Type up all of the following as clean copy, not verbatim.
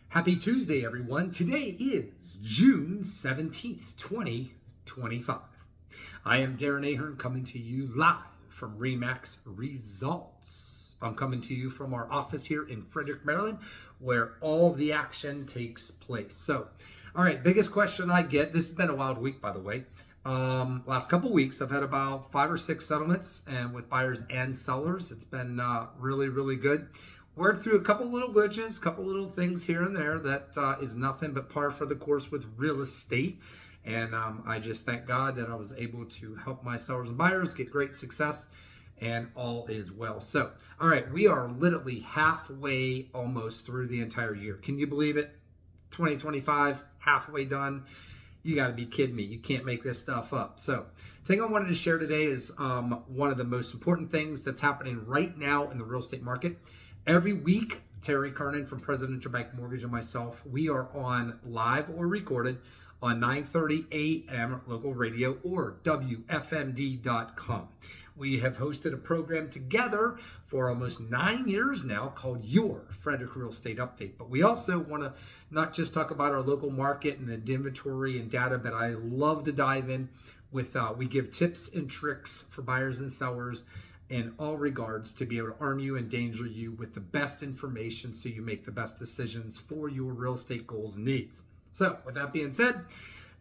Happy Tuesday, everyone. Today is June 17th, 2025. I am Darren Ahearn coming to you live from RE/MAX Results. I'm coming to you from our office here in Frederick, Maryland, where all the action takes place. So, all right, biggest question I get, this has been a wild week, by the way. Last couple weeks, I've had about 5 or 6 settlements and with buyers and sellers. It's been really good. Worked through a couple little glitches, couple little things here and there that is nothing but par for the course with real estate. And I just thank God that I was able to help my sellers and buyers get great success, and all is well. So, all right, we are literally halfway almost through the entire year. Can you believe it? 2025, halfway done. You got to be kidding me. You can't make this stuff up. So, the thing I wanted to share today is one of the most important things that's happening right now in the real estate market. Every week, Terry Kernan from Presidential Bank Mortgage and myself, we are on live or recorded on 9:30 a.m. local radio or WFMD.com. We have hosted a program together for almost 9 years now called Your Frederick Real Estate Update. But we also want to not just talk about our local market and the inventory and data, but I love to dive in with, we give tips and tricks for buyers and sellers in all regards to be able to arm you and danger you with the best information so you make the best decisions for your real estate goals and needs. So with that being said,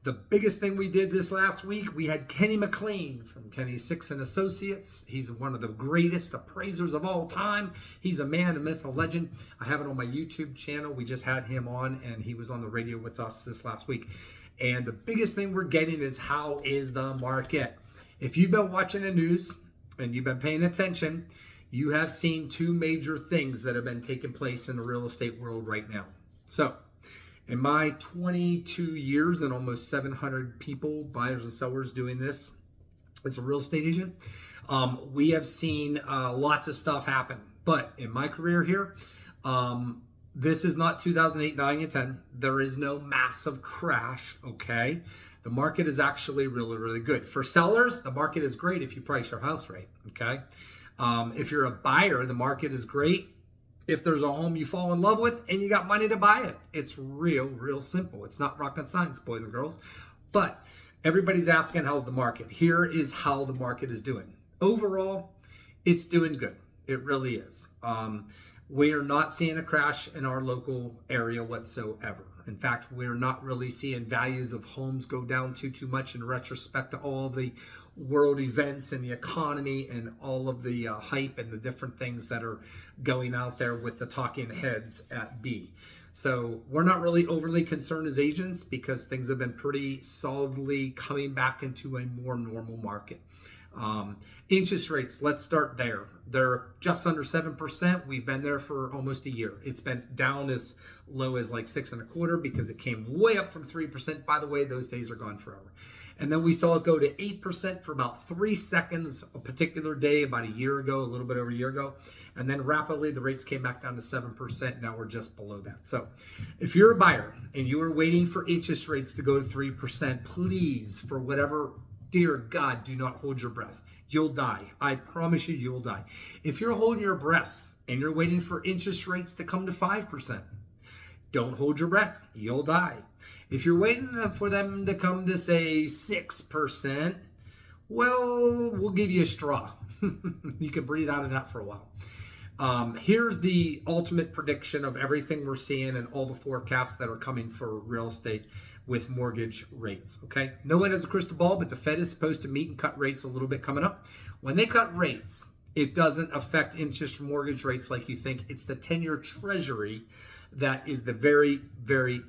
the biggest thing we did this last week, we had Kenny McLean from Kenny Six and Associates. He's one of the greatest appraisers of all time. He's a man, a myth, a legend. I have it on my YouTube channel. We just had him on and he was on the radio with us this last week. And the biggest thing we're getting is, how is the market? If you've been watching the news and you've been paying attention, you have seen 2 major things that have been taking place in the real estate world right now. So, in my 22 years and almost 700 people, buyers and sellers doing this as a real estate agent, we have seen lots of stuff happen. But in my career here, this is not 2008, 9, and 10. There is no massive crash, okay? The market is actually really good. For sellers, the market is great if you price your house right, okay? If you're a buyer, the market is great if there's a home you fall in love with and you got money to buy it. It's real simple. It's not rocket science, boys and girls. But everybody's asking, how's the market? Here is how the market is doing. Overall, it's doing good. It really is. We are not seeing a crash in our local area whatsoever. In fact, we're not really seeing values of homes go down too much in retrospect to all of the world events and the economy and all of the hype and the different things that are going out there with the talking heads at B. So we're not really overly concerned as agents because things have been pretty solidly coming back into a more normal market. Interest rates, let's start there. They're just under 7%. We've been there for almost a year. It's been down as low as like 6.25% because it came way up from 3%. By the way, those days are gone forever. And then we saw it go to 8% for about 3 seconds a particular day about a year ago, a little bit over a year ago. And then rapidly the rates came back down to 7%. Now we're just below that. So if you're a buyer and you are waiting for interest rates to go to 3%, please, for whatever, dear God, do not hold your breath. You'll die. I promise you, you'll die. If you're holding your breath and you're waiting for interest rates to come to 5%, don't hold your breath. You'll die. If you're waiting for them to come to, say, 6%, well, we'll give you a straw. You can breathe out of that for a while. Here's the ultimate prediction of everything we're seeing and all the forecasts that are coming for real estate with mortgage rates, okay? No one has a crystal ball, but the Fed is supposed to meet and cut rates a little bit coming up. When they cut rates, it doesn't affect interest mortgage rates like you think. It's the 10-year treasury that is the very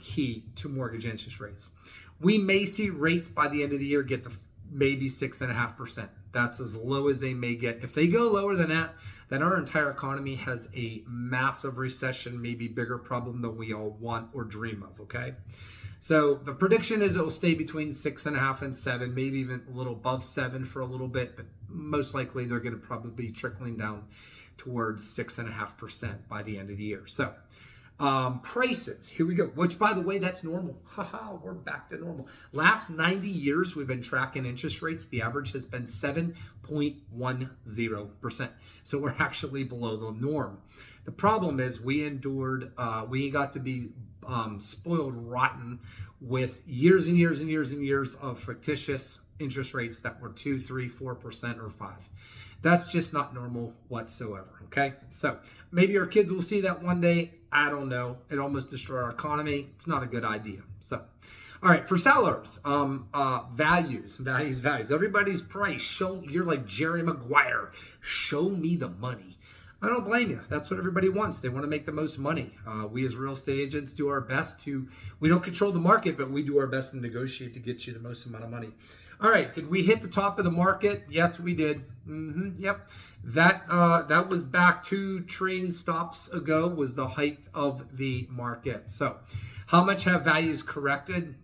key to mortgage interest rates. We may see rates by the end of the year get to maybe 6.5%. That's as low as they may get. If they go lower than that, then our entire economy has a massive recession, maybe bigger problem than we all want or dream of, okay? So the prediction is it will stay between 6.5 and 7, maybe even a little above 7 for a little bit, but most likely they're going to probably be trickling down towards 6.5% by the end of the year. So prices, here we go, which by the way, that's normal. We're back to normal. Last 90 years, we've been tracking interest rates. The average has been 7.10%. So we're actually below the norm. The problem is we got to be spoiled rotten with years and years and years and years of fictitious interest rates that were 2, 3, 4%, or 5. That's just not normal whatsoever, okay? So maybe our kids will see that one day. I don't know. It almost destroyed our economy. It's not a good idea. So, all right, for sellers, values. Everybody's price. You're like Jerry Maguire. Show me the money. I don't blame you. That's what everybody wants. They want to make the most money. We as real estate agents do our best we don't control the market, but we do our best to negotiate to get you the most amount of money. All right, did we hit the top of the market? Yes, we did. Yep. That was back 2 train stops ago, was the height of the market. So how much have values corrected?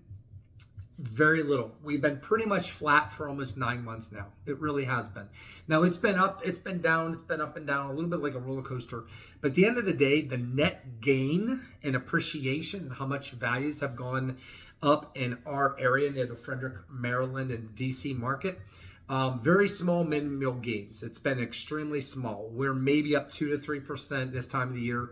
Very little. We've been pretty much flat for almost 9 months now. It really has been. Now it's been up, it's been down, it's been up and down, a little bit like a roller coaster. But at the end of the day, the net gain and appreciation and how much values have gone up in our area near the Frederick, Maryland and DC market, very small minimal gains. It's been extremely small. We're maybe up 2 to 3% this time of the year.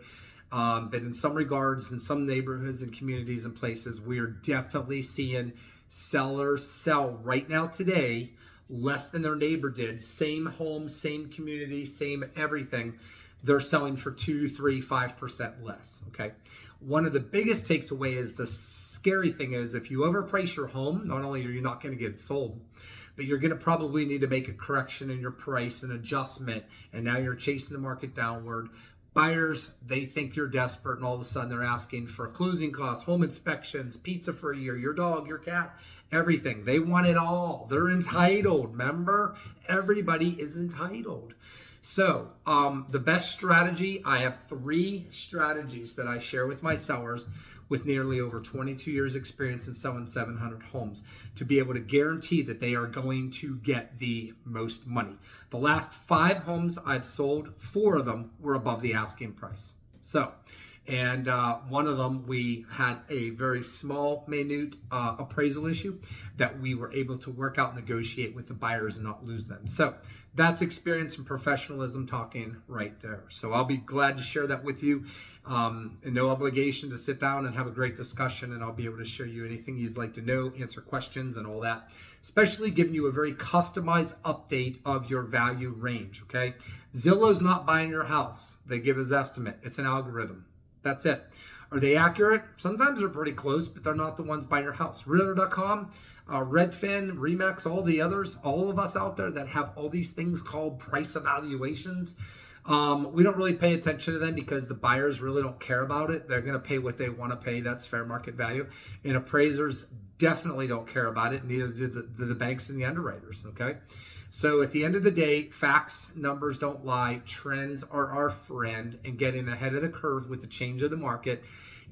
But in some regards, in some neighborhoods and communities and places, we are definitely seeing sellers sell right now today less than their neighbor did. Same home, same community, same everything. They're selling for 2, 3, 5% less. Okay. One of the biggest takes away is the scary thing is if you overprice your home, not only are you not going to get it sold, but you're going to probably need to make a correction in your price, an adjustment, and now you're chasing the market downward. Buyers, they think you're desperate, and all of a sudden they're asking for closing costs, home inspections, pizza for a year, your dog, your cat, everything. They want it all. They're entitled. Remember, everybody is entitled. So the best strategy, I have 3 strategies that I share with my sellers with nearly over 22 years experience in selling 700 homes to be able to guarantee that they are going to get the most money. The last 5 homes I've sold, 4 of them were above the asking price. So, and one of them, we had a very small, minute appraisal issue that we were able to work out and negotiate with the buyers and not lose them. So that's experience and professionalism talking right there. So I'll be glad to share that with you. And no obligation to sit down and have a great discussion, and I'll be able to show you anything you'd like to know, answer questions and all that, especially giving you a very customized update of your value range, okay? Zillow's not buying your house. They give us estimate. It's an algorithm. That's it. Are they accurate? Sometimes they're pretty close, but they're not the ones buying your house. Realtor.com, Redfin, Remax, all the others, all of us out there that have all these things called price evaluations, we don't really pay attention to them because the buyers really don't care about it. They're going to pay what they want to pay. That's fair market value. And appraisers definitely don't care about it. Neither do the banks and the underwriters, okay? So at the end of the day, facts, numbers don't lie. Trends are our friend, and getting ahead of the curve with the change of the market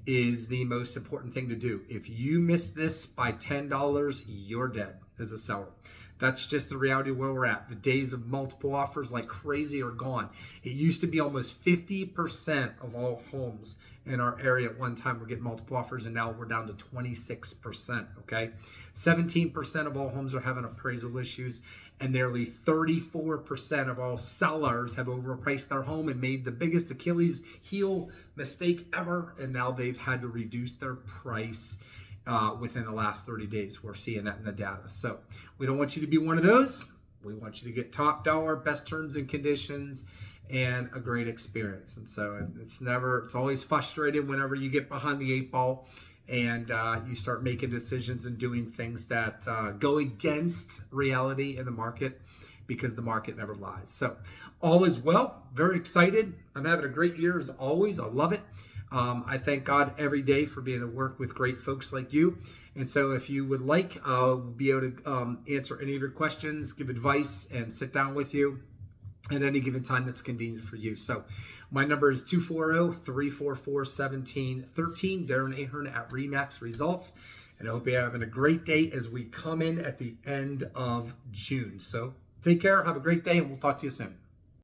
is the most important thing to do. If you miss this by $10, you're dead as a seller. That's just the reality of where we're at. The days of multiple offers like crazy are gone. It used to be almost 50% of all homes in our area at one time were getting multiple offers, and now we're down to 26%, okay? 17% of all homes are having appraisal issues, and nearly 34% of all sellers have overpriced their home and made the biggest Achilles heel mistake ever, and now they've had to reduce their price within the last 30 days. We're seeing that in the data. So we don't want you to be one of those. We want you to get top dollar, best terms and conditions, and a great experience. And so it's always frustrating whenever you get behind the 8 ball and you start making decisions and doing things that go against reality in the market, because the market never lies. So all is well. Very excited. I'm having a great year as always. I love it. I thank God every day for being able to work with great folks like you. And so if you would like, I'll be able to answer any of your questions, give advice, and sit down with you at any given time that's convenient for you. So my number is 240-344-1713, Darren Ahearn at Remax Results. And I hope you're having a great day as we come in at the end of June. So take care, have a great day, and we'll talk to you soon.